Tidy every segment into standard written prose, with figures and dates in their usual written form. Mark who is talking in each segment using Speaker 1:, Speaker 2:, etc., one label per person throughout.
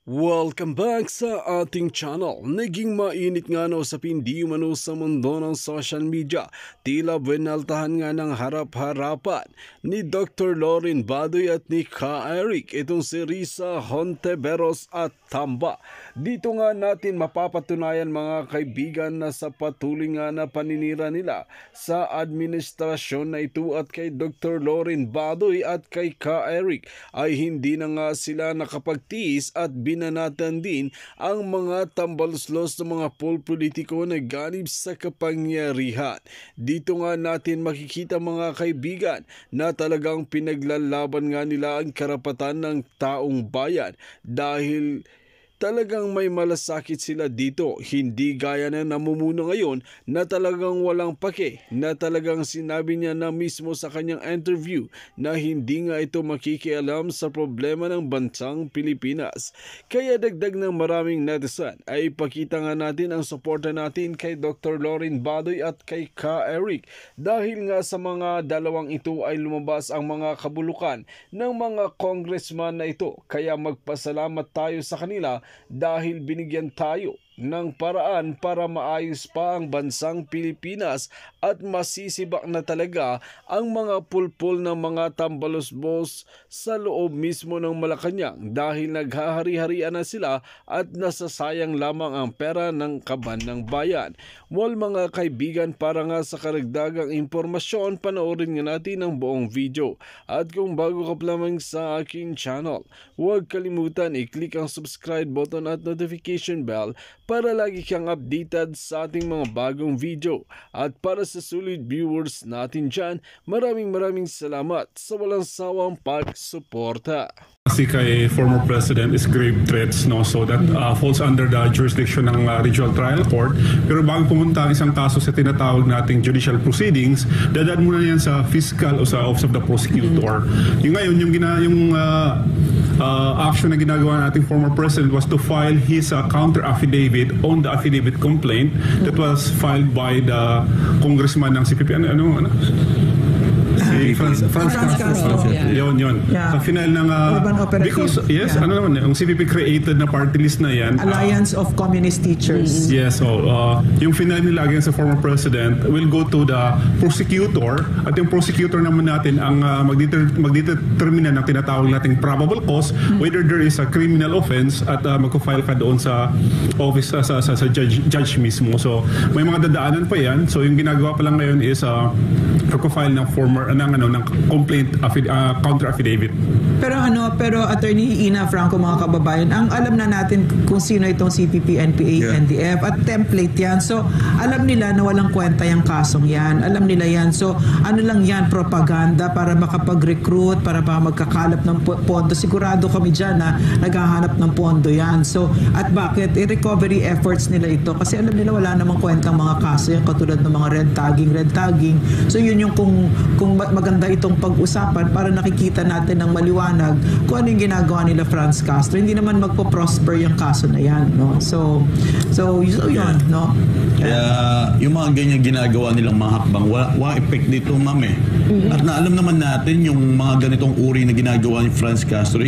Speaker 1: Welcome back sa ating channel. Naging mainit nga na usapin di umano sa mundo ng social media. Tila binaltahan nga ng harap-harapan ni Dr. Lauren Badoy at ni Ka Eric. Itong si Risa Hontiveros at Tamba. Dito nga natin mapapatunayan mga kaibigan na sa patuloy nga na paninira nila sa administrasyon na ito at kay Dr. Lauren Badoy at kay Ka Eric ay hindi na nga sila nakapagtiis at binanatan din ang mga tambaluslos ng mga politiko na ganib sa kapangyarihan. Dito nga natin makikita mga kaibigan na talagang pinaglalaban nga nila ang karapatan ng taong bayan dahil talagang may malasakit sila dito, hindi gaya na namumuno ngayon na talagang walang pake, na talagang sinabi niya na mismo sa kanyang interview na hindi nga ito makikialam sa problema ng bansang Pilipinas. Kaya dagdag ng maraming netizen ay ipakita nga natin ang suporta natin kay Dr. Lauren Badoy at kay Ka Eric dahil nga sa mga dalawang ito ay lumabas ang mga kabulukan ng mga congressman na ito. Kaya magpasalamat tayo sa kanila dahil binigyan tayo ng paraan para maayos pa ang bansang Pilipinas at masisibak na talaga ang mga pulpul ng mga tambalusbos sa loob mismo ng Malacanang dahil naghahari-harian na sila at nasasayang lamang ang pera ng kaban ng bayan. Well mga kaibigan, para nga sa karagdagang impormasyon, panoorin nga natin ang buong video. At kung bago ka pa lamang sa aking channel, huwag kalimutan i-click ang subscribe button at notification bell para lagi kang updated sa ating mga bagong video. At para sa solid viewers natin dyan, maraming salamat sa walang sawang pagsuporta.
Speaker 2: Kasi kay former president is grave threats, no, so that falls under the jurisdiction ng regional trial court. Pero bago pumunta ang isang kaso sa tinatawag nating judicial proceedings, dadaan muna yan sa fiscal o sa office of the prosecutor. Yung ngayon yung action na ginagawa nating former president was to file his counter affidavit on the affidavit complaint that was filed by the congressman ng CPP. Si Franz Castro. Yun.
Speaker 3: Yeah.
Speaker 2: Sa final ng because yes,
Speaker 3: yeah.
Speaker 2: Yung CPP created na party list na yan.
Speaker 3: Alliance of Communist Teachers.
Speaker 2: Yes, yung final nila against the former president will go to the prosecutor at yung prosecutor naman natin ang magdetermine ng tinatawag nating probable cause whether there is a criminal offense at magko-file ka doon sa office sa judge mismo. So may mga dadaanan pa yan. So yung ginagawa pa lang ngayon is magko-file ng ng complaint counter affidavit.
Speaker 3: Pero Attorney Ina Franco, mga kababayan, ang alam na natin kung sino itong CPP, NPA, NDF at template yan. So alam nila na walang kwenta yung kasong yan. Alam nila yan. So ano lang yan, propaganda para makapag-recruit, para magkakalap ng pondo. Sigurado kami dyan na naghahanap ng pondo yan. So at bakit? Recovery efforts nila ito. Kasi alam nila wala namang kwentang mga kaso yan, katulad ng mga red tagging. So yun yung kung maganda itong pag-usapan para nakikita natin ng maliwanag kung ano yung ginagawa nila Franz Castro. Hindi naman magpo-prosper yung kaso na yan, no? So yun, no?
Speaker 4: Kaya yung mga ganyan ginagawa nilang mga hakbang, wala effect dito, ma'am eh. At naalam naman natin yung mga ganitong uri na ginagawa ni Franz Castro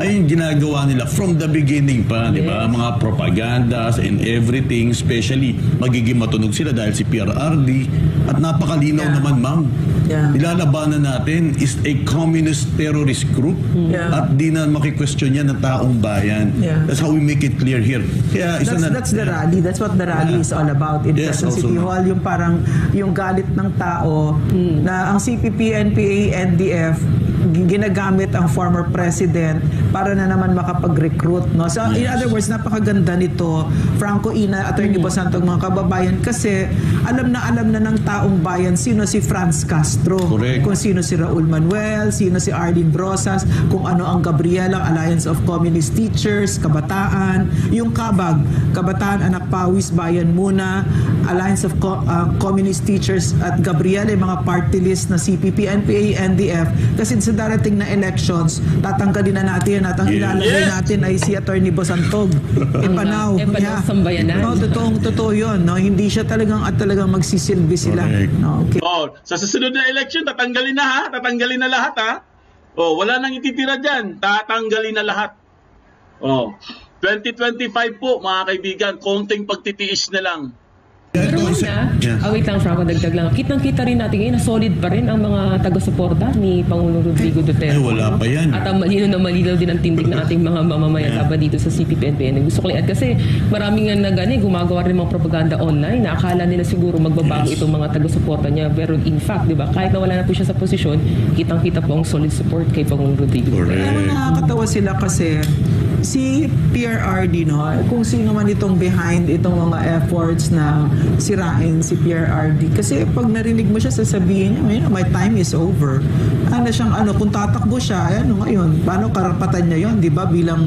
Speaker 4: ay yung ginagawa nila from the beginning pa, di ba? Mga propagandas and everything, especially magiging matunog sila dahil si PRRD at napakalinaw naman, ma'am. Nilalabanan natin is a communist terrorist group at di na makikwestiyon yan ng taong bayan. That's how we make it clear here. Kaya
Speaker 3: that's the rally. That's what the rally is all about in Quezon City Hall. Yung parang yung galit ng tao na ang CPP, NPA, NDF ginagamit ang former president para na naman makapag-recruit, no? So in other words, napakaganda nito, Franco, Ina, Attorney Bosantog, mga kababayan, kasi alam na ng taong bayan sino si Franz Castro.
Speaker 4: Correct.
Speaker 3: Kung sino si Raul Manuel, sino si Arlene Brosas, kung ano ang Gabriela, Alliance of Communist Teachers, Kabataan, yung Kabag, Kabataan, Anak Pawis, Bayan Muna, Alliance of Communist Teachers at Gabriela, yung mga party list na CPP, NPA, NDF. Kasi sa darating na elections, tatanggalin na natin at ang ilalagay natin ay si Attorney Bosantog. Epanaw.
Speaker 5: Sambayanan.
Speaker 3: No, totoo yun. No? Hindi siya talagang magsisilbi sila. No? Okay.
Speaker 6: Sa susunod na election, tatanggalin na ha. Tatanggalin na lahat ha. Wala nang ititira dyan. Tatanggalin na lahat. Oh. 2025 po, mga kaibigan, konting pagtitiis na lang.
Speaker 5: Pero wait lang, Franco, dagdag lang. Kitang-kita rin natin ngayon na solid pa rin ang mga taga-suporta ni Pangulong Rodrigo Duterte.
Speaker 4: Ay, wala pa yan.
Speaker 5: At ang malinaw din ang tindig ng ating mga mamamayan laban dito sa CPP-NPA. Gusto ko lang kasi maraming nga gumagawa rin mga propaganda online na akala nila siguro magbabago itong mga taga-suporta niya. Pero in fact, di ba, kahit na wala na po siya sa posisyon, kitang-kita po ang solid support kay Pangulong Rodrigo Duterte.
Speaker 3: Alam mo, nakakatawa sila kasi si PRRD, no, kung sino man itong behind itong mga efforts na sirain si PRRD. Kasi pag narinig mo siya, sasabihin niya, my time is over. Ano siyang, kung tatakbo siya, ngayon, paano karapatan niya yon, di ba? Bilang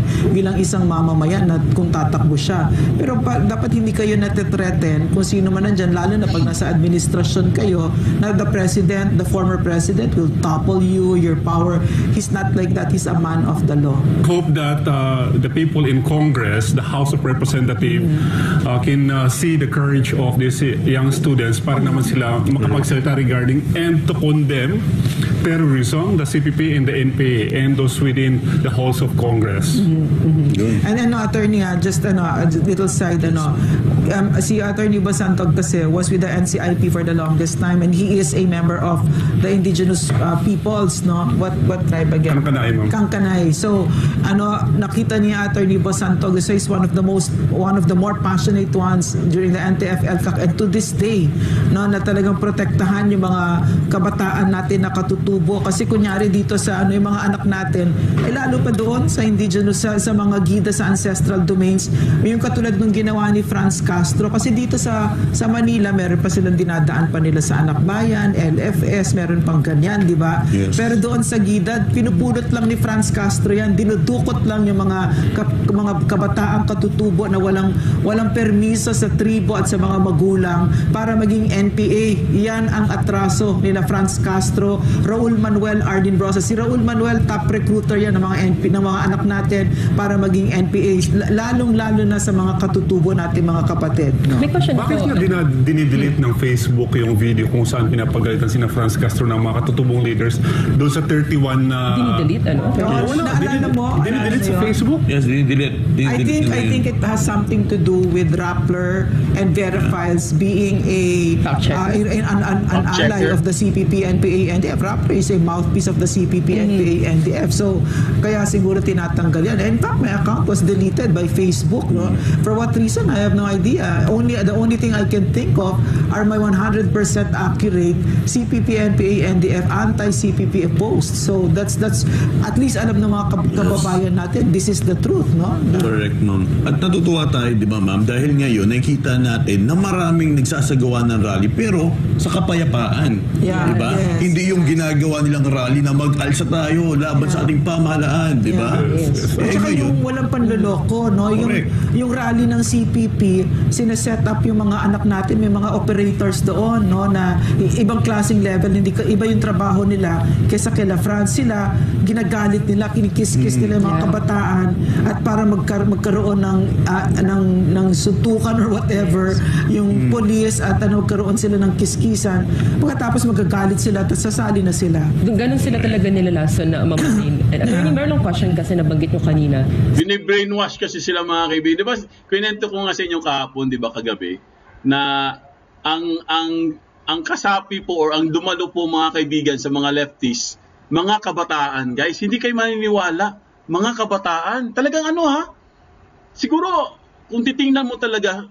Speaker 3: isang mamamayan na kung tatakbo siya. Pero dapat hindi kayo natitreten kung sino man nandyan, lalo na pag nasa administrasyon kayo, na the former president will topple you, your power. He's not like that. He's a man of the law.
Speaker 2: Hope that the people in Congress, the House of Representatives, can see the courage of these young students para naman sila makapagsalita regarding and to condemn terrorism, the CPP and the NPA and those within the halls of Congress.
Speaker 3: And attorney, just a little side, si Attorney Basantog kasi was with the NCIP for the longest time and he is a member of the indigenous peoples, no? What tribe again?
Speaker 2: Kangkanay, ma'am.
Speaker 3: Kangkanay. So, nakita niya Attorney Basantog, so he's one of the more passionate ones during the NTF-ELCAC and to this day, no, na talagang protektahan yung mga kabataan natin na katutubo. Kasi kunyari dito sa yung mga anak natin, lalo pa doon sa indigenous, sa mga gida sa ancestral domains, yung katulad nung ginawa ni Franz Castro. Kasi dito sa Manila, meron pa silang dinadaan pa nila sa Anak Bayan, LFS, meron pang ganyan, di ba?
Speaker 4: Yes.
Speaker 3: Pero doon sa gida, pinupulot lang ni Franz Castro yan, dinudukot lang yung mga kabataang katutubo na walang permiso sa tribo at sa mga magulang para maging NPA. Yan ang atraso nila Franz Castro, Raul Manuel Ardin Brosa. Si Raul Manuel, top recruiter yan ng mga anak natin para maging NPA. Lalong-lalo na sa mga katutubo natin, mga kapatid. No?
Speaker 5: May question
Speaker 2: Bakit
Speaker 5: po.
Speaker 2: nga dinidelete ng Facebook yung video kung saan pinapagalitan sina Franz Castro ng mga katutubong leaders doon sa 31 na...
Speaker 5: Dinidelete,
Speaker 3: Naalala mo?
Speaker 2: Dinidelete sa Facebook?
Speaker 4: Yes, delete.
Speaker 3: I think it has something to do with Rappler and Verifiles being an ally of the CPP, NPA, NDF. Rappler is a mouthpiece of the CPP, NPA, NDF. So, kaya siguro tinatanggal yan. In fact, my account was deleted by Facebook. No? For what reason? I have no idea. The only thing I can think of are my 100% accurate CPP, NPA, NDF, anti-CPP posts. So, that's at least alam ng mga kababayan natin, this is the truth, no?
Speaker 4: Correct, ma'am. At natutuwa tayo, di ba, ma'am? Dahil ngayon, nakikita natin na maraming nagsasagawa ng rally, pero sa kapayapaan.
Speaker 3: Yeah,
Speaker 4: di ba?
Speaker 3: yes.
Speaker 4: Hindi yung ginagawa nilang rally na mag-alsa tayo laban sa ating pamahalaan, di ba?
Speaker 3: Yes. At saka yung walang panloloko, no? Yung rally ng CPP, sineset up yung mga anak natin, may mga operators doon, no? Na ibang klaseng level, iba yung trabaho nila kaysa kila France. Sila, ginagalit nila, kinikis-kis nila yung mga kabataan at para magkaroon ng suntukan or whatever yung police at magkaroon sila ng kiskisan. Pagkatapos magagalit sila at sasali na sila.
Speaker 5: Ganun sila talaga nilalason na mamasin. Attorney, meron question kasi nabanggit nyo kanina.
Speaker 6: Binibrainwash kasi sila, mga kaibigan. Diba, kwento ko nga sa inyo kahapon, di ba, kagabi, na ang kasapi po or ang dumalo po, mga kaibigan, sa mga leftists, mga kabataan, guys, hindi kayo maniniwala. Mga kabataan, talagang siguro, kung titingnan mo talaga,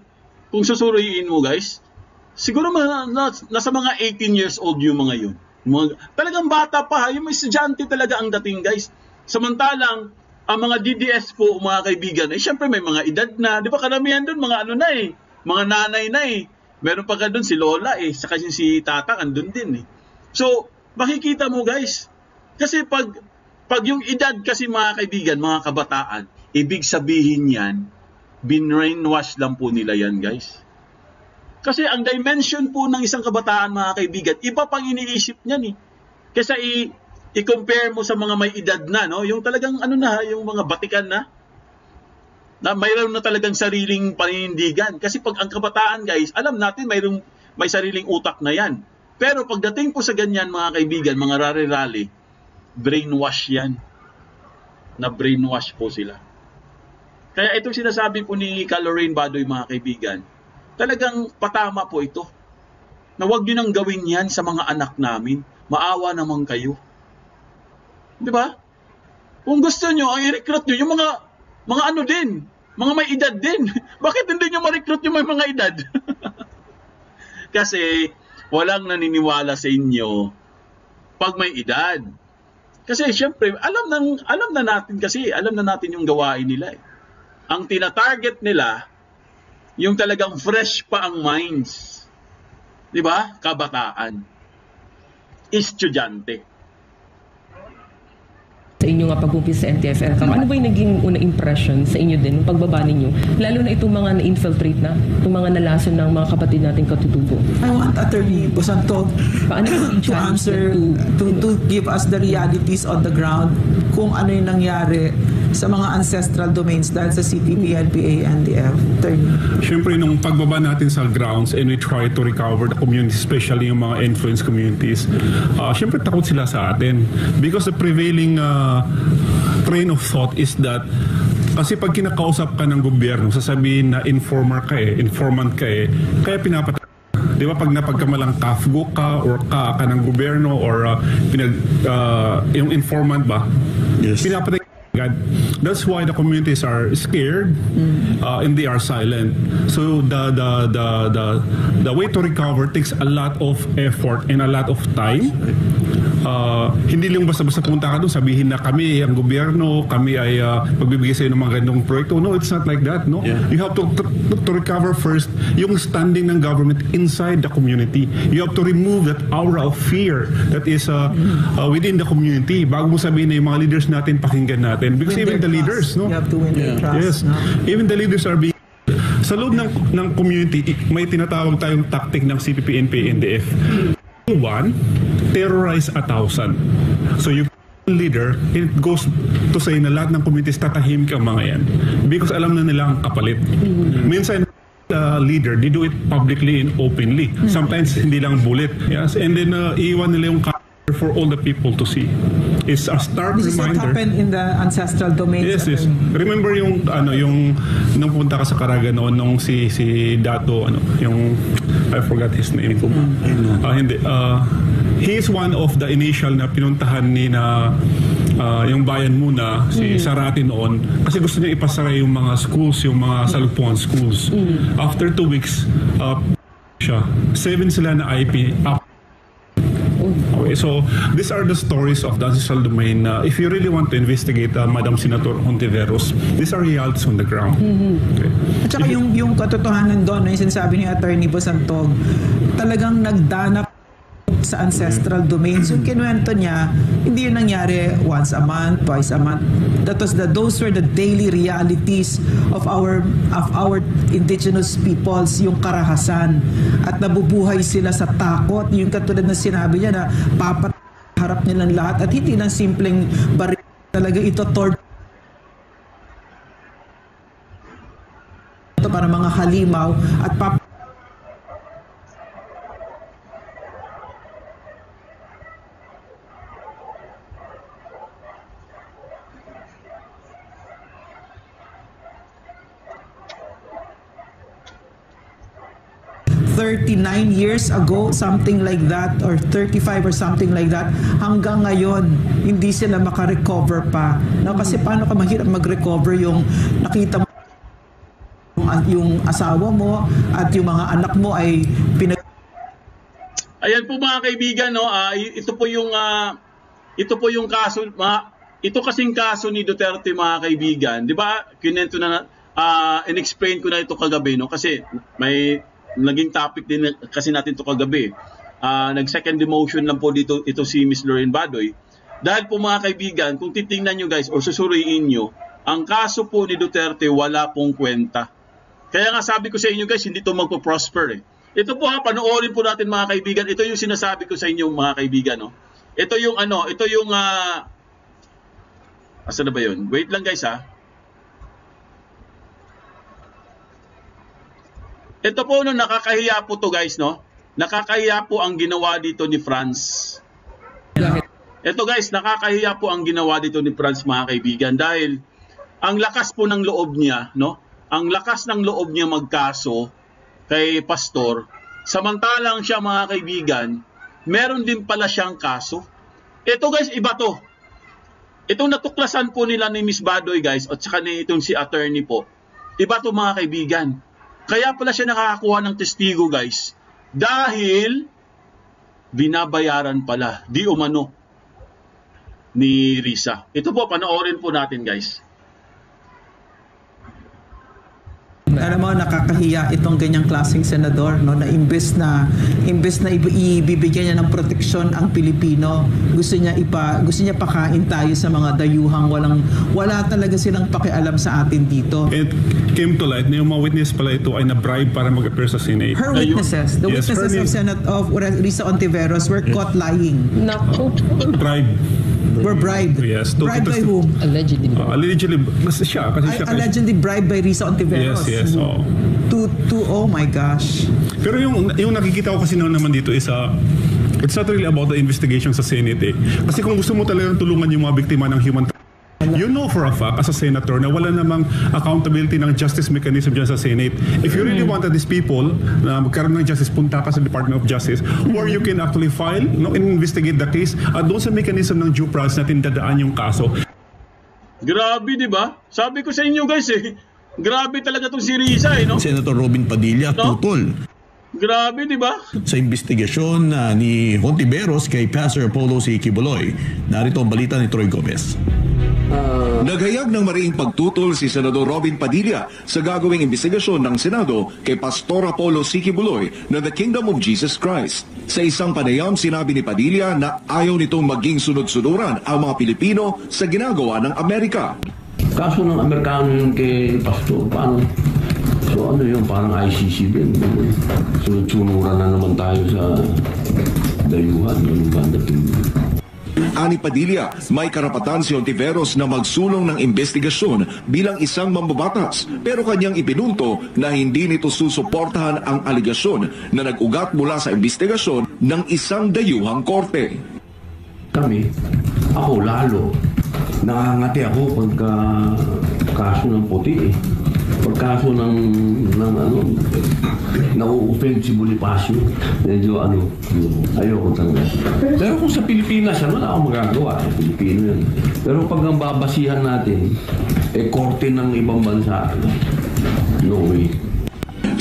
Speaker 6: kung susuruyin mo, guys, siguro nasa mga 18 years old yung mga yun. Talagang bata pa, yung estudyante talaga ang dating, guys. Samantalang, ang mga DDS po, mga kaibigan, syempre may mga edad na, di ba, karamihan doon, mga mga nanay na Meron pa ka doon si Lola saka si Tata, andun din So, makikita mo, guys, kasi pag yung edad kasi, mga kaibigan, mga kabataan, ibig sabihin yan, binrainwash lang po nila yan, guys. Kasi ang dimension po ng isang kabataan, mga kaibigan, iba pang iniisip niyan Kasi i-compare mo sa mga may edad na, no? Yung talagang yung mga batikan na mayroon na talagang sariling paninindigan. Kasi pag ang kabataan, guys, alam natin may sariling utak na yan. Pero pagdating po sa ganyan, mga kaibigan, mga rally-rally, brainwash yan. Na brainwash po sila. Kaya itong sinasabi po ni Lorraine Badoy, mga kaibigan, talagang patama po ito. Na huwag nyo nang gawin yan sa mga anak namin. Maawa naman kayo. Di ba? Kung gusto nyo, ang i-recruit nyo, yung mga ano din, mga may edad din. Bakit hindi nyo ma-recruit yung may mga edad? Kasi walang naniniwala sa inyo pag may edad. Kasi syempre, alam na natin yung gawain nila. Ang tina-target nila, yung talagang fresh pa ang minds. 'Di ba? Kabataan. Estudyante.
Speaker 5: Sa inyo nga pag-umpisa sa NTF-ELCAC, ano ba yung naging unang impression sa inyo din, nung pagbaba ninyo? Lalo na itong mga na-infiltrate na, itong mga nalason ng mga kapatid nating katutubo.
Speaker 3: I want Attorney Bosantog to answer, to give us the realities on the ground kung ano yung nangyari sa mga ancestral domains dahil sa CPP, NPA, NDF.
Speaker 2: Siyempre, nung pagbaba natin sa grounds and we try to recover the community, especially yung mga influence communities, siyempre takot sila sa atin. Because the prevailing train of thought is that kasi pag kinakausap ka ng gobyerno, sasabihin na informant ka kaya pinapatay. Di ba pag napagkamalang kafgo ka or ka ng gobyerno or yung informant ba, yes, pinapatay. That's why the communities are scared and they are silent. So the way to recover takes a lot of effort and a lot of time. Hindi lang basta-basta punta ka doon, sabihin na kami ang gobyerno, kami ay magbibigay sa iyo ng mga ganitong proyekto. No, it's not like that. No, yeah. You have to recover first yung standing ng government inside the community. You have to remove that aura of fear that is within the community bago mo sabihin na yung mga leaders natin pakinggan natin. Because even the leaders, no?
Speaker 3: You have to win their trust.
Speaker 2: Yes. No? Even the leaders are being... Sa loob ng community, may tinatawag tayong tactic ng CPP, NPA, NDF. One, terrorize 1,000. So you leader, it goes to say na lahat ng communities tatahimik ang mga yan. Because alam na nila ang kapalit. Minsan, leader, they do it publicly and openly. Sometimes hindi lang bullet. Yes? And then, iwan nila yung for all the people to see. Is a stark
Speaker 3: this
Speaker 2: reminder.
Speaker 3: This happened in the ancestral domains.
Speaker 2: Yes. Remember yung nung punta ka sa Caraga noon nung si Dato yung I forgot his name. Hindi. He is one of the initial na pinuntahan ni na yung bayan muna si Sarati noon kasi gusto niya ipasara yung mga schools, yung mga salpuan schools. After 2 weeks siya 7 sila na IP up. Okay, so these are the stories of the ancestral domain. If you really want to investigate Madam Senator Hontiveros, these are realities on the ground. Okay.
Speaker 3: At saka yung katotohanan doon, yung sinasabi ni Attorney Bosantog, talagang nagdanap sa ancestral domains. Yung kinuwento niya, hindi yun nangyari once a month, twice a month. Those were the daily realities of our indigenous peoples, yung karahasan. At nabubuhay sila sa takot. Yung katulad na sinabi niya na papaharap nilang lahat at hindi lang simpleng baril. Talaga ito para mga halimaw at 39 years ago, something like that, or 35 or something like that, hanggang ngayon, hindi sila makarecover pa. No, kasi paano ka mahirap mag-recover yung nakita mo yung asawa mo at yung mga anak mo ay
Speaker 6: Ayan po mga kaibigan, no, ito po yung kaso, ito kasing kaso ni Duterte mga kaibigan, 'di ba? Kinento na in-explain ko na ito kagabi, no, kasi may naging topic din kasi natin ito kagabi. Nag-second demotion lang po dito ito si Miss Lorraine Badoy. Dahil po mga kaibigan, kung titingnan nyo guys o susuriin nyo, ang kaso po ni Duterte wala pong kwenta. Kaya nga sabi ko sa inyo guys, hindi ito magpo-prosper eh. Ito po panoorin po natin mga kaibigan. Ito yung sinasabi ko sa inyo mga kaibigan. No? Ito yung asan na ba yun? Wait lang guys Ito po, nakakahiya po to guys, no? Nakakahiya po ang ginawa dito ni France. Ito guys, nakakahiya po ang ginawa dito ni France mga kaibigan dahil ang lakas po ng loob niya, no? Ang lakas ng loob niya magkaso kay pastor, samantalang siya mga kaibigan, meron din pala siyang kaso. Ito guys, iba to. Itong natuklasan po nila ni Miss Badoy guys, at saka itong si attorney po, iba to mga kaibigan. Kaya pala siya nakakakuha ng testigo guys, dahil binabayaran pala, di umano, ni Risa. Ito po, panoorin po natin guys.
Speaker 3: Alam mo, nakakahiya itong ganyang klaseng senador, no, na imbes na ibibigyan niya ng proteksyon ang Pilipino, gusto niya pakain tayo sa mga dayuhang wala talaga silang pakialam sa atin dito.
Speaker 2: It came to light na yung mga witness pala ito ay na-bribe para mag-appear sa Senate.
Speaker 3: Her witnesses, the
Speaker 2: Yes,
Speaker 3: witnesses of Risa Ontiveros were caught lying.
Speaker 5: Naku.
Speaker 2: Bribe.
Speaker 3: Were bribed.
Speaker 2: Yes.
Speaker 3: Bribed by whom?
Speaker 5: Allegedly.
Speaker 2: Allegedly, kasi siya.
Speaker 3: Allegedly bribed by Risa Ontiveros.
Speaker 2: Yes, oo.
Speaker 3: Oh my gosh.
Speaker 2: Pero yung nakikita ko kasi naman dito is it's not really about the investigation sa Senate eh. Kasi kung gusto mo talagang tulungan yung mga biktima ng human you know for a fact as a senator na wala namang accountability ng justice mechanism dyan sa Senate. If you really wanted these people na magkaroon ng justice, punta ka sa Department of Justice or you can actually file, investigate the case at doon sa mechanism ng due process natin dadaan yung kaso.
Speaker 6: Grabe, di ba? Sabi ko sa inyo guys grabe talaga itong si Risa no?
Speaker 4: Senator Robin Padilla,
Speaker 6: No?
Speaker 4: tutol
Speaker 6: Grabe, di ba?
Speaker 4: sa investigasyon ni Hontiveros kay Pastor Apollo C. Kibuloy. Narito ang balita ni Troy Gomez.
Speaker 7: Naghayag ng mariing pagtutol si Senador Robin Padilla sa gagawing investigasyon ng Senado kay Pastor Apollo C. Kibuloy ng The Kingdom of Jesus Christ. Sa isang panayam, sinabi ni Padilla na ayaw nitong maging sunod-sunuran ang mga Pilipino sa ginagawa ng Amerika.
Speaker 8: Kaso ng Amerikano yun kay Pastor, paano? So ano yun, parang ICC din. Sunod-sunuran na naman tayo sa dayuhan. Yung banda
Speaker 7: Ani Padilla, may karapatan si Ontiveros na magsulong ng investigasyon bilang isang mambabatas, pero kanyang ipinunto na hindi nito susuportahan ang aligasyon na nag-ugat mula sa investigasyon ng isang dayuhang korte.
Speaker 8: Kami, ako lalo, nakangati ako pagka kaso ng puti Pagkaso ng nau-offend si Bonifacio, medyo ayoko talaga. Pero kung sa Pilipinas, wala akong magagawa. Pilipino yun. Pero pag ang babasihan natin, korte ng ibang bansa, no way.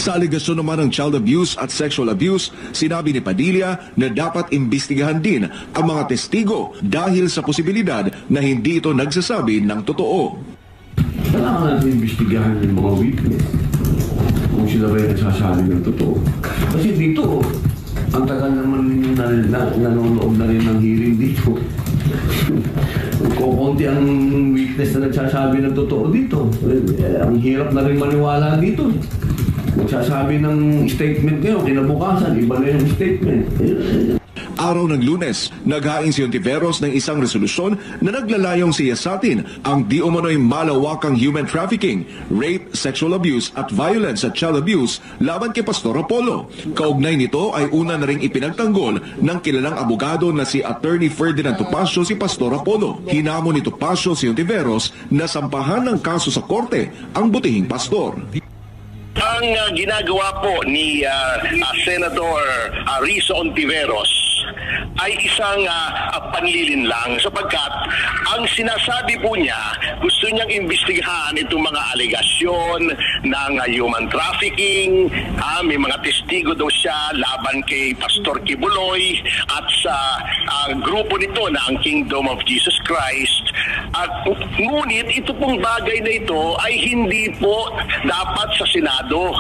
Speaker 7: Sa aligasyon naman ng child abuse at sexual abuse, sinabi ni Padilla na dapat imbestigahan din ang mga testigo dahil sa posibilidad na hindi ito nagsasabi ng totoo.
Speaker 8: Kailangan natin imbestigahan yung mga witness kung sila ba yung nagsasabi ng totoo. Kasi dito, ang tagal naman nanonood na rin ng hearing dito. Kukunti ang witness na nagsasabi ng totoo dito. Ang hirap na rin maniwala dito. Nagsasabi ng statement ngayon, kinabukasan, iba na yung statement.
Speaker 7: Araw ng Lunes, naghain si Ontiveros ng isang resolusyon na naglalayong siyasatin ang di umano'y malawakang human trafficking, rape, sexual abuse at violence at child abuse laban kay Pastor Apollo. Kaugnay nito ay una na ring ipinagtanggol ng kilalang abogado na si Attorney Ferdinand Topacio si Pastor Apollo. Hinamon ni Topacio si Ontiveros na sampahan ng kaso sa korte ang butihing pastor.
Speaker 9: Ang ginagawa po ni Senator Risa Ontiveros ay isang panlilinlang sapagkat ang sinasabi po niya, gusto niyang imbestigahan itong mga alegasyon ng human trafficking, may mga testigo daw siya laban kay Pastor Kibuloy at sa grupo nito na ang Kingdom of Jesus Christ. At ngunit ito pong bagay na ito ay hindi po dapat sa Senado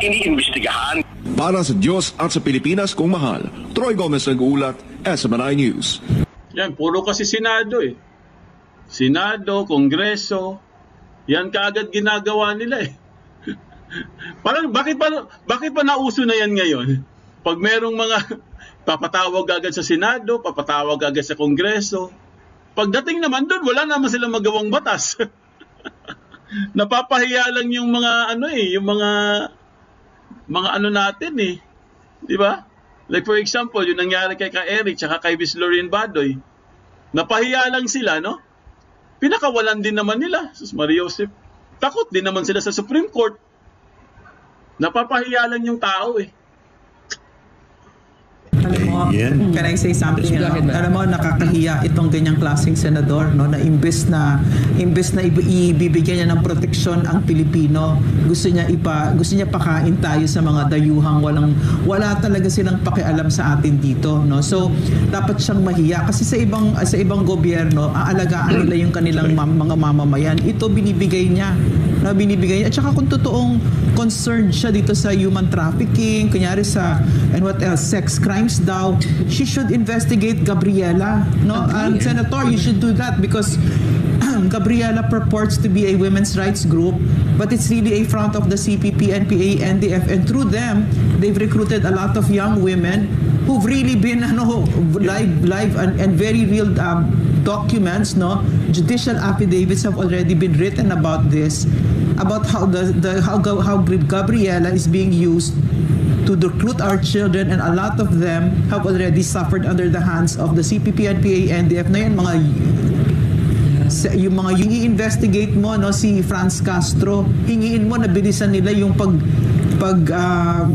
Speaker 9: iniimbestigahan.
Speaker 7: Para sa Diyos at sa Pilipinas kung mahal, Troy Gomez nag-uulat, SMNI News.
Speaker 6: Yan, puro kasi Senado Senado, Kongreso, yan kaagad ginagawa nila Parang bakit pa nauso na yan ngayon? Pag merong mga papatawag agad sa Senado, papatawag agad sa Kongreso, pagdating naman doon, wala naman silang magawang batas. Napapahiya lang yung mga yung mga natin di ba? Like for example, yung nangyari kay Eric tsaka kay Miss Lorraine Badoy. Napahiya lang sila, no? pinakawalan din naman nila. Sus Maria Joseph. Takot din naman sila sa Supreme Court. Napapahiya lang yung tao eh.
Speaker 3: Alam mo, can I say something? Alam mo, nakakahiya itong ganyang klaseng senador, no, na imbes na ibibigyan niya ng proteksyon ang Pilipino, gusto niya pakain tayo sa mga dayuhang wala talaga silang pakialam sa atin dito, no. So dapat siyang mahiya kasi sa ibang gobyerno aalagaan nila yung kanilang mga mamamayan. Ito binibigay niya. At saka kung totoong concerned siya dito sa human trafficking, kunyari sa, and what else, sex crimes daw, she should investigate Gabriela. No? Senator, you should do that because Gabriela purports to be a women's rights group, but it's really a front of the CPP, NPA, NDF, and through them, they've recruited a lot of young women who've really been live and very real documents, no? Judicial affidavits have already been written about this, about how how Gabriela is being used to recruit our children, and a lot of them have already suffered under the hands of the CPP, NPA, NDF. Na yan, yung i-investigate mo, no, si Franz Castro, hingiin mo na bilisan nila yung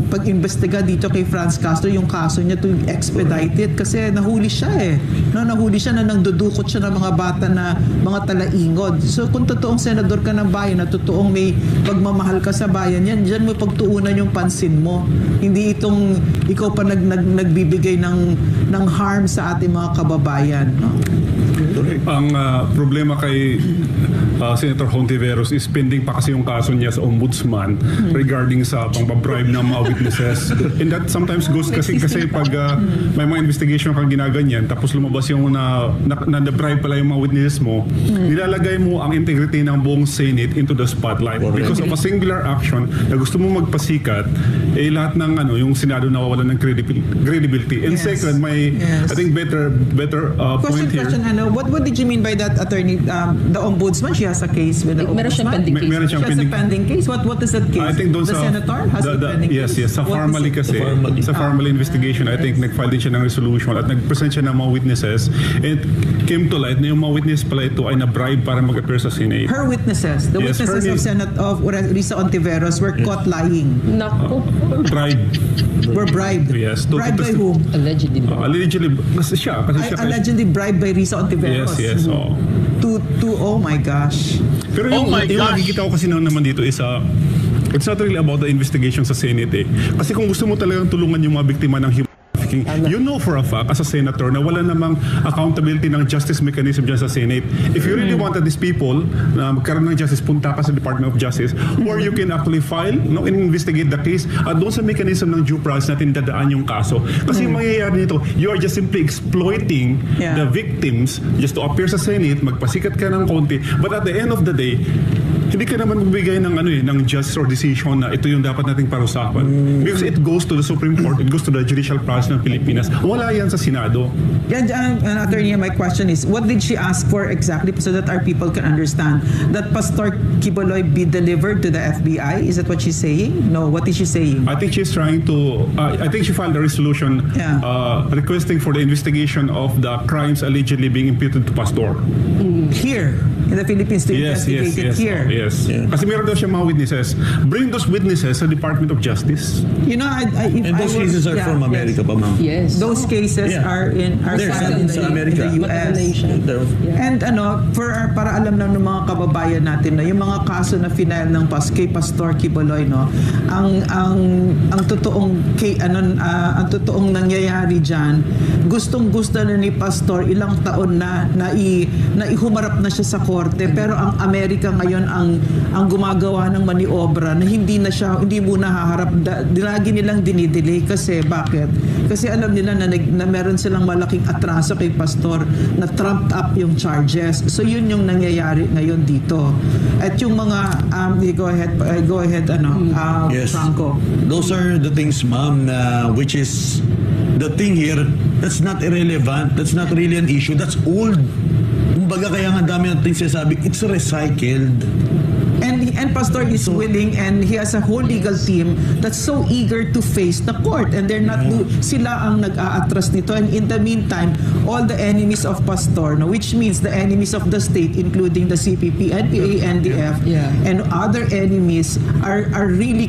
Speaker 3: pag-imbestiga dito kay Franz Castro, yung kaso niya to expedite it kasi nahuli siya nahuli siya na nangdudukot siya ng mga bata na mga talaingod. So kung totoong senador ka ng bayan, na totoong may pagmamahal ka sa bayan, yan dyan mo pagtuunan yung pansin mo, hindi itong ikaw pa nagbibigay ng harm sa ating mga kababayan, no?
Speaker 2: Ang problema kay Senator Hontiveros is pending pa kasi yung kaso niya sa ombudsman regarding sa pang-bribe ng mga witnesses. And that sometimes goes kasi pag may mga investigation kang ginaganyan tapos lumabas yung na-bribe pala yung mga witnesses mo, nilalagay mo ang integrity ng buong Senate into the spotlight because of a singular action na gusto mo magpasikat, lahat ng yung Senado nawawalan ng credibility. And second, I think better point here.
Speaker 3: What did you mean by that, Attorney? The Ombudsman, she has a case with the Ombudsman?
Speaker 2: Meron siyang
Speaker 3: pending case. What is that case?
Speaker 2: I think
Speaker 3: the Senator has a pending case?
Speaker 2: Yes. Sa Farmally kasi, sa Farmally investigation, I think nag-file din siya ng resolution at nag-present siya ng mga witnesses. And it came to light na yung mga witness pala ito ay na-bribe para mag-appear sa Senate.
Speaker 3: Her witnesses, the witnesses of Risa Ontiveros were caught lying.
Speaker 5: Naku.
Speaker 2: Bribed.
Speaker 3: Were bribed.
Speaker 2: Yes.
Speaker 3: Bribed by whom?
Speaker 5: Allegedly.
Speaker 2: Kasi siya.
Speaker 3: Allegedly bribed by Risa Ontiveros.
Speaker 2: Yes.
Speaker 3: Oh my gosh.
Speaker 2: Pero yung nakikita ko kasi naman dito is it's not really about the investigation sa Senate Kasi kung gusto mo talagang tulungan yung mga biktima ng human trafficking, you know for a fact as a senator na wala namang accountability ng justice mechanism dyan sa Senate. If you really wanted these people na magkaroon ng justice, punta ka sa Department of Justice where you can actually file, and investigate the case at doon sa mechanism ng due process natin dadaan yung kaso. Kasi mangyayari dito, you are just simply exploiting the victims just to appear sa Senate, magpasikat ka ng konti, but at the end of the day, hindi ka naman magbigay ng justice or decision na ito yung dapat nating parusapan. Because it goes to the Supreme Court, it goes to the judicial process ng Pilipinas. Wala yan sa Senado.
Speaker 3: Attorney, my question is, what did she ask for exactly so that our people can understand? That Pastor Quiboloy be delivered to the FBI? Is that what she's saying? No, what is she saying?
Speaker 2: I think she's trying to, I think she filed a resolution requesting for the investigation of the crimes allegedly being imputed to Pastor.
Speaker 3: Here, in the Philippines, to investigate it here.
Speaker 2: Yes. Kasi meron daw siya mga witnesses. Bring those witnesses sa Department of Justice.
Speaker 3: You know,
Speaker 4: and those cases are from America pa, ma'am.
Speaker 3: Yes. Those cases are in
Speaker 4: America.
Speaker 3: In the US. And para alam lang ng mga kababayan natin na yung mga kaso na final ng kay Pastor Quiboloy, no, ang totoong ang totoong nangyayari diyan, gustong-gusto na ni Pastor ilang taon na ihumarap na siya sa korte, pero ang Amerika ngayon ang gumagawa ng maniobra na hindi muna haharap. Lagi nilang dinidelay kasi bakit? Kasi alam nila na meron silang malaking atraso kay Pastor, na trumped up yung charges. So yun yung nangyayari ngayon dito. At yung mga go ahead Franco.
Speaker 4: Those are the things, ma'am, which is the thing here, that's not irrelevant, that's not really an issue, that's old. Kumbaga kaya nga dami natin sinasabi, it's recycled.
Speaker 3: And And Pastor is willing, and he has a whole legal team that's so eager to face the court, and they're not sila ang nag-aatras nito. And in the meantime, all the enemies of Pastor, no, which means the enemies of the state, including the CPP, NPA, NDF, and other enemies are really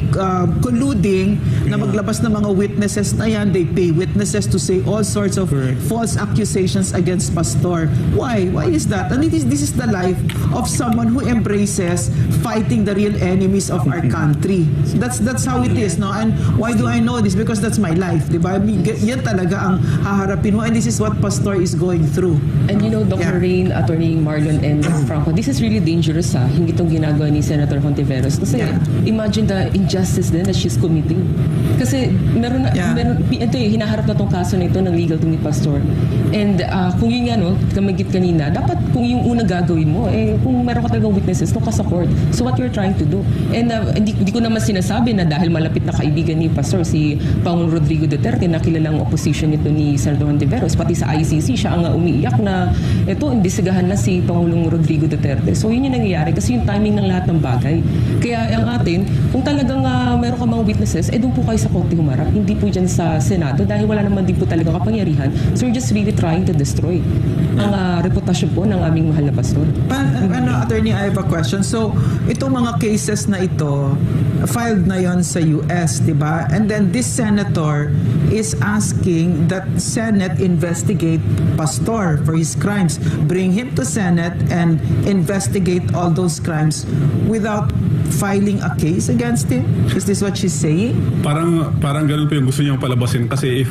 Speaker 3: colluding na maglabas ng mga witnesses na yan. They pay witnesses to say all sorts of false accusations against Pastor. Why? Why is that? And this is the life of someone who embraces fighting the real enemies of our country. That's how it is, no? And why do I know this? Because that's my life, di ba? Yan talaga ang haharapin mo, and this is what Pastor is going through.
Speaker 5: And you know, Dr. Rain, Attorney Marlon, and Franco, this is really dangerous, hindi itong ginagawa ni Senator Hontiveros. Kasi imagine the injustice din that she's committing. Kasi meron ito hinaharap na tong kaso na ito ng legal team ni Pastor. And kung yun nga, no, kamagit kanina, dapat kung yung una gagawin mo, kung meron ka talagang witnesses, no, ka sa court. So what you're trying to do. And hindi ko naman sinasabi na dahil malapit na kaibigan ni Pastor, si Pangulong Rodrigo Duterte, na kilalang opposition nito ni Senator Hontiveros, pati sa ICC, siya ang umiiyak na ito, imbestigahan na si Pangulong Rodrigo Duterte. So yun yung nangyayari kasi yung timing ng lahat ng bagay. Kaya ang atin, kung talagang meron ka mga witnesses, doon po kayo sa korte humarap, hindi po dyan sa Senado dahil wala naman din po talaga kapangyarihan. So we're just really trying to destroy ang reputasyon po ng aming mahal na pastor.
Speaker 3: Attorney, I have a question. So itong mga cases na ito, filed na yon sa US, di ba? And then this senator is asking that Senate investigate Pastor for his crimes. Bring him to Senate and investigate all those crimes without filing a case against him? Is this what she's saying?
Speaker 2: Parang ganun po yung gusto niyang palabasin kasi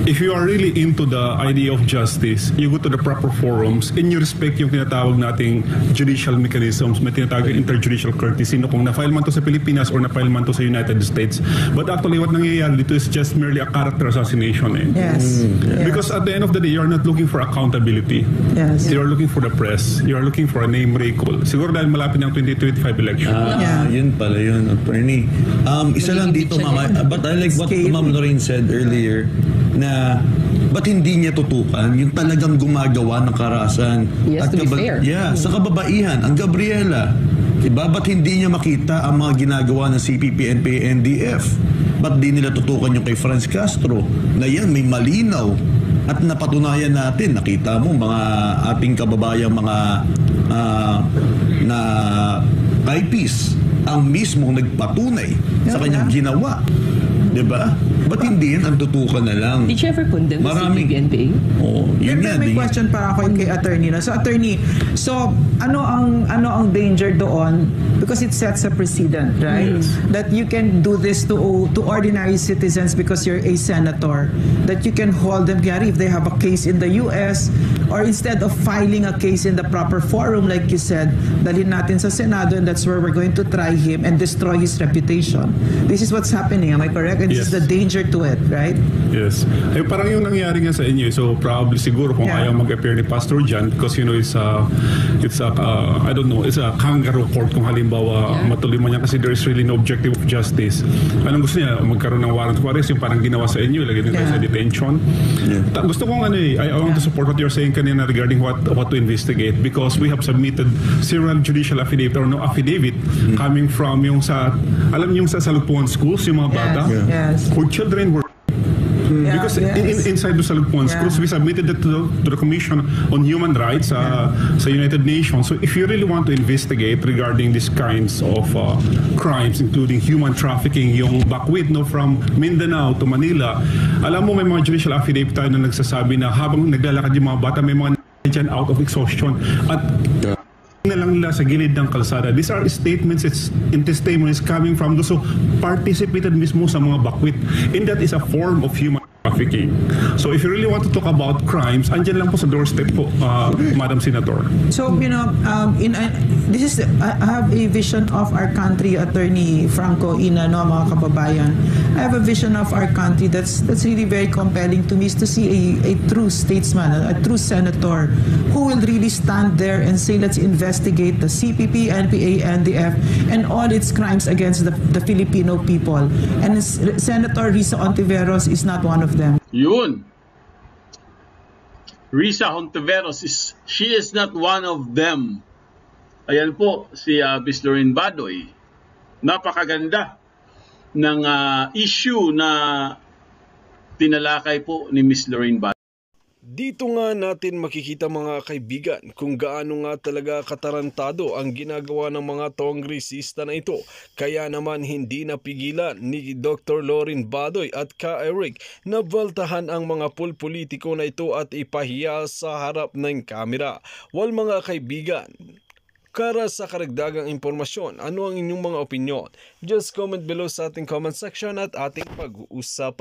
Speaker 2: if you are really into the idea of justice, you go to the proper forums and you respect yung tinatawag nating judicial mechanisms, may tinatawag yung interjudicial courtesy, no, kung na-file man to sa Pilipinas or na-file man to sa United States. But actually, what nangyayari dito is just merely a character assassination.
Speaker 3: Yes.
Speaker 2: Because at the end of the day, you are not looking for accountability.
Speaker 3: Yes.
Speaker 2: You are looking for the press. You are looking for a name recall. Siguro dahil malapit ng 2025 election.
Speaker 4: Yun pala yun, attorney. Isa lang dito, Mama, but I like what Ma'am Lorraine said earlier, na ba't hindi niya tutukan yung talagang gumagawa ng karahasan?
Speaker 5: Yes, to be fair.
Speaker 4: Sa kababaihan, ang Gabriela, diba? Ba't hindi niya makita ang mga ginagawa ng CPP, NPA, NDF? Ba't di nila tutukan yung kay Franz Castro? Na yan, may malinaw. At napatunayan natin, nakita mo mga ating kababayang mga na IPs ang mismong nagpatunay sa kanyang ginawa. Diba? Ba't hindi yan ang tutukan na lang?
Speaker 5: Did you ever condemn the CPP, NPA?
Speaker 4: Yun yan.
Speaker 3: May question para ako kay attorney na. So attorney, ano ang danger doon? Because it sets a precedent, right?
Speaker 2: Yes.
Speaker 3: That you can do this to ordinary citizens because you're a senator. That you can hold them, Gary, if they have a case in the US, or instead of filing a case in the proper forum, like you said, dalhin natin sa Senado, and that's where we're going to try him and destroy his reputation. This is what's happening, am I correct? And this is the danger to it, right?
Speaker 2: Yes. Parang yung nangyari nga sa inyo, so probably siguro kung ayaw mag-appear ni Pastor Jan, because you know it's a I don't know, it's a kangaroo court kung halimbawa matuloy mo niya kasi there is really no objective of justice. Anong gusto niya? Magkaroon ng warrant of arrest, yung parang ginawa sa inyo, ilagay din kayo sa detention. Gusto kong I want to support what you're saying kanina regarding what to investigate, because we have submitted several judicial affidavit or no affidavit coming from yung sa, alam niyo yung sa Salugpuan schools, yung mga bata, who children were because inside the Salugpuan schools, we submitted it to the Commission on Human Rights sa United Nations. So if you really want to investigate regarding these kinds of crimes, including human trafficking, yung bakwit from Mindanao to Manila, alam mo may mga judicial affidavit tayo na nagsasabi na habang naglalakad yung mga bata, may mga dyan out of exhaustion at na lang nila sa gilid ng kalsada. These are statements and testimonies coming from those who participated mismo sa mga bakwit, and that is a form of human trafficking. So if you really want to talk about crimes, andyan lang po sa doorstep po, Madam Senator.
Speaker 3: So, you know, I have a vision of our country, Attorney Franco Ina, no, mga kababayan. I have a vision of our country that's really very compelling to me, is to see a true statesman, a true senator who will really stand there and say, let's investigate the CPP, NPA, NDF, and all its crimes against the Filipino people. And Senator Risa Hontiveros is not one of them.
Speaker 6: Yun. Risa Hontiveros she is not one of them. Ayan po si Miss Lorraine Badoy. Napakaganda ng issue na tinalakay po ni Miss Lorraine Badoy.
Speaker 1: Dito nga natin makikita mga kaibigan kung gaano nga talaga katarantado ang ginagawa ng mga kongresista na ito. Kaya naman hindi napigilan ni Dr. Lorraine Badoy at Ka Eric na baltahan ang mga politiko na ito at ipahiya sa harap ng kamera. Wal mga kaibigan, para sa karagdagang impormasyon, ano ang inyong mga opinyon? Just comment below sa ating comment section at ating pag-uusapan.